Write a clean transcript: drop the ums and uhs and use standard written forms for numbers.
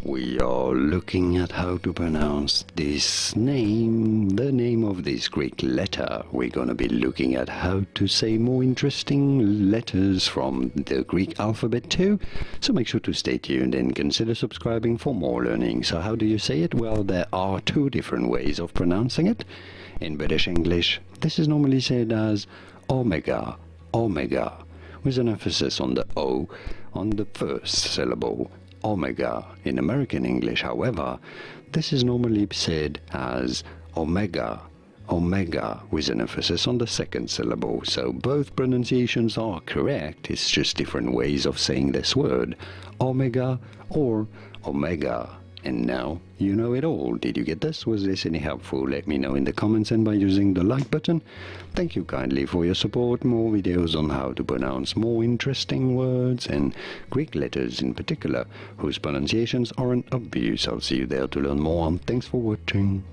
We are looking at how to pronounce this name, the name of this Greek letter. We're going to be looking at how to say more interesting letters from the Greek alphabet too. So make sure to stay tuned and consider subscribing for more learning. So how do you say it? Well, there are two different ways of pronouncing it. In British English, this is normally said as omega, omega, with an emphasis on the O on the first syllable. Omega. In American English, however, this is normally said as omega, omega, with an emphasis on the second syllable. So both pronunciations are correct, it's just different ways of saying this word, omega or omega. And now you know it all. Did you get this? Was this any helpful? Let me know in the comments and by using the like button. Thank you kindly for your support. More videos on how to pronounce more interesting words and Greek letters in particular, whose pronunciations aren't obvious. I'll see you there to learn more, and thanks for watching.